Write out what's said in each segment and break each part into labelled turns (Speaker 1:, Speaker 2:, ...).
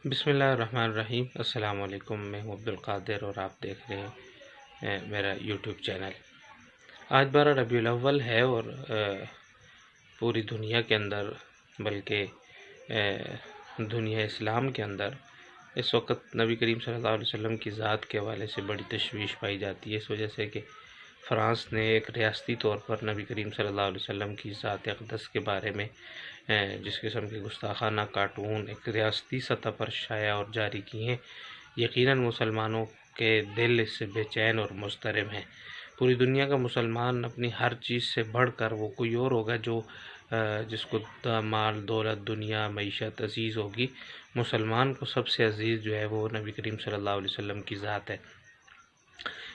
Speaker 1: بسم اللہ الرحمن الرحیم۔ السلام علیکم، میں ہوں عبدالقادر اور آپ دیکھ رہے ہیں میرا یوٹیوب چینل۔ آج 12 ربیع الاول ہے اور پوری دنیا کے اندر بلکہ دنیا اسلام کے اندر اس وقت نبی کریم صلی اللہ علیہ وسلم کی ذات کے حوالے سے بڑی تشویش پائی جاتی ہے، اس وجہ سے کہ فرانس نے ایک ریاستی طور پر نبی کریم صلی اللہ علیہ وسلم کی ذات اقدس کے بارے میں جس قسم کے گستاخانہ کارٹون ایک ریاستی سطح پر شائع اور جاری کی ہیں۔ یقیناً مسلمانوں کے دل اس سے بے چین اور مضطرب ہیں۔ پوری دنیا کا مسلمان اپنی ہر چیز سے بڑھ کر وہ کوئی اور ہوگا جو جس کو مال دولت دنیا معیشت عزیز ہوگی۔ مسلمان کو سب سے عزیز جو ہے وہ نبی کریم صلی اللہ علیہ وسلم کی ذات ہے۔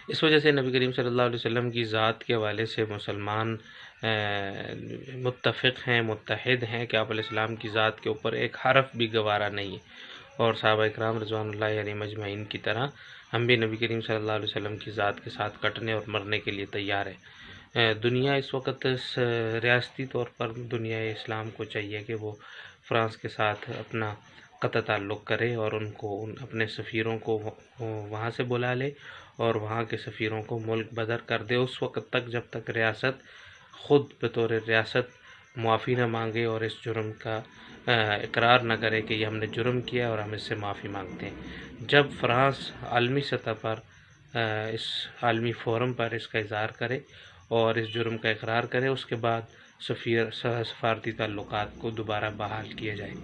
Speaker 1: اس وجہ سے نبی کریم صلی اللہ علیہ وسلم کی ذات کے حوالے سے مسلمان متفق ہیں، متحد ہیں کہ آپ علیہ السلام کی ذات کے اوپر ایک حرف بھی گوارا نہیں ہے، اور صحابہ اکرام رضوان اللہ علیہم مجمعین کی طرح ہم بھی نبی کریم صلی اللہ علیہ وسلم کی ذات کے ساتھ کٹنے اور مرنے کے لیے تیار ہیں۔ دنیا اس وقت ریاستی طور پر دنیا اسلام کو چاہیے کہ وہ فرانس کے ساتھ اپنا قطع تعلق کرے اور ان کو اپنے سفیروں کو وہاں سے بلا لے اور وہاں کے سفیروں کو ملک بدر کر دے اس وقت تک جب تک ریاست خود بطور ریاست معافی نہ مانگے اور اس جرم کا اقرار نہ کرے کہ یہ ہم نے جرم کیا اور ہم اس سے معافی مانگتے ہیں۔ جب فرانس عالمی سطح پر اس عالمی فورم پر اس کا اظہار کرے اور اس جرم کا اقرار کرے، اس کے بعد سفارتی تعلقات کو دوبارہ بحال کیا جائے۔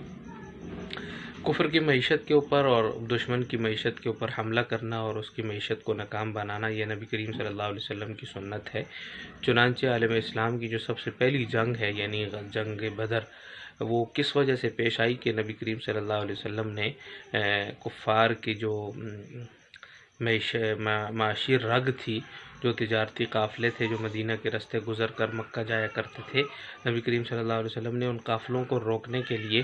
Speaker 1: کفر کی معیشت کے اوپر اور دشمن کی معیشت کے اوپر حملہ کرنا اور اس کی معیشت کو ناکام بنانا یہ نبی کریم صلی اللہ علیہ وسلم کی سنت ہے۔ چنانچہ عالم اسلام کی جو سب سے پہلی جنگ ہے یعنی جنگ بدر، وہ کس وجہ سے پیش آئی کہ نبی کریم صلی اللہ علیہ وسلم نے کفار کی جو معاشی رگ تھی، جو تجارتی قافلے تھے جو مدینہ کے راستے گزر کر مکہ جایا کرتے تھے، نبی کریم صلی اللہ علیہ وسلم نے ان قافلوں کو روکنے کے لیے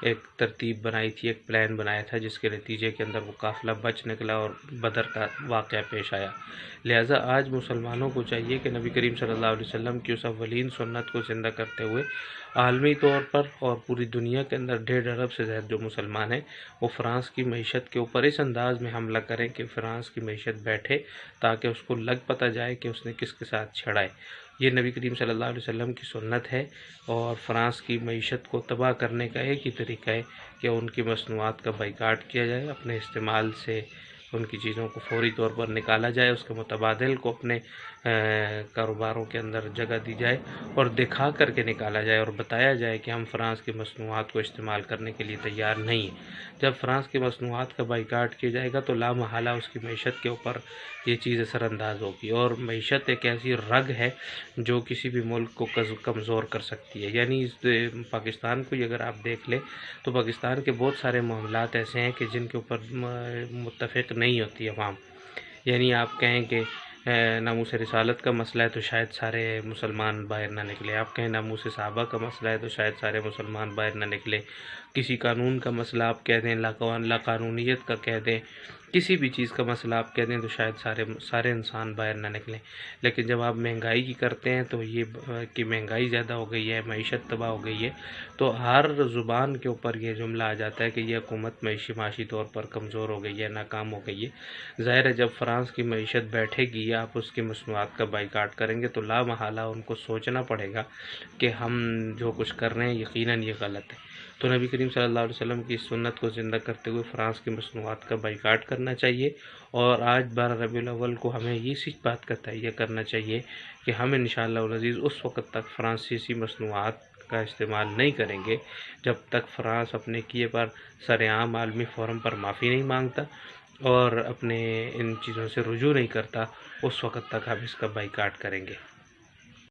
Speaker 1: ایک ترتیب بنائی تھی، ایک پلان بنایا تھا، جس کے نتیجے کے اندر وہ قافلہ بچ نکلا اور بدر کا واقعہ پیش آیا۔ لہٰذا آج مسلمانوں کو چاہیے کہ نبی کریم صلی اللہ علیہ وسلم کی اس اولین سنت کو زندہ کرتے ہوئے عالمی طور پر اور پوری دنیا کے اندر 1.5 ارب سے زیادہ جو مسلمان ہیں وہ فرانس کی معیشت کے اوپر اس انداز میں حملہ کریں کہ فرانس کی معیشت بیٹھے، تاکہ اس کو لگ پتہ جائے کہ اس نے کس کے ساتھ چھڑا ہے۔ یہ نبی کریم صلی اللہ علیہ وسلم کی سنت ہے، اور فرانس کی معیشت کو تباہ کرنے کا ایک ہی طریقہ ہے کہ ان کی مصنوعات کا بائیکاٹ کیا جائے، اپنے استعمال سے ان کی چیزوں کو فوری طور پر نکالا جائے، اس کے متبادل کو اپنے کاروباروں کے اندر جگہ دی جائے اور دکھا کر کے نکالا جائے اور بتایا جائے کہ ہم فرانس کی مصنوعات کو استعمال کرنے کے لیے تیار نہیں ہیں۔ جب فرانس کی مصنوعات کا بائیکاٹ کیا جائے گا تو لا محالہ اس کی معیشت کے اوپر یہ چیز اثر انداز ہوگی، اور معیشت ایک ایسی رگ ہے جو کسی بھی ملک کو کمزور کر سکتی ہے۔ یعنی پاکستان کو اگر آپ دیکھ لیں تو پاکستان کے بہت سارے معاملات ایسے ہیں کہ جن کے اوپر متفق نہیں ہوتی عوام۔ یعنی آپ کہیں کہ ناموس رسالت کا مسئلہ ہے تو شاید سارے مسلمان باہر نہ نکلے، آپ کہیں ناموس صحابہ کا مسئلہ ہے تو شاید سارے مسلمان باہر نہ نکلے، کسی قانون کا مسئلہ آپ کہہ دیں، لا قانونیت کا کہہ دیں، کسی بھی چیز کا مسئلہ آپ کہہ دیں تو شاید سارے انسان باہر نہ نکلیں۔ لیکن جب آپ مہنگائی کی کرتے ہیں تو یہ کہ مہنگائی زیادہ ہو گئی ہے، معیشت تباہ ہو گئی ہے، تو ہر زبان کے اوپر یہ جملہ آ جاتا ہے کہ یہ حکومت معاشی طور پر کمزور ہو گئی ہے، ناکام ہو گئی ہے۔ ظاہر ہے جب فرانس کی معیشت بیٹھے گی، آپ اس کی مصنوعات کا بائیکاٹ کریں گے تو لا محالہ ان کو سوچنا پڑے گا کہ ہم جو کچھ کر رہے ہیں یقیناً یہ غلط ہے۔ تو نبی کریم صلی اللہ علیہ وسلم کی سنت کو زندہ کرتے ہوئے فرانس کی مصنوعات کا بائیکاٹ کرنا چاہیے، اور آج 12 ربیع الاول کو ہمیں اسی بات کا تہیہ کرنا چاہیے کہ ہم انشاءاللہ العزیز اس وقت تک فرانسیسی مصنوعات کا استعمال نہیں کریں گے جب تک فرانس اپنے کیے پر سر عام عالمی فورم پر معافی نہیں مانگتا اور اپنے ان چیزوں سے رجوع نہیں کرتا، اس وقت تک ہم اس کا بائیکاٹ کریں گے۔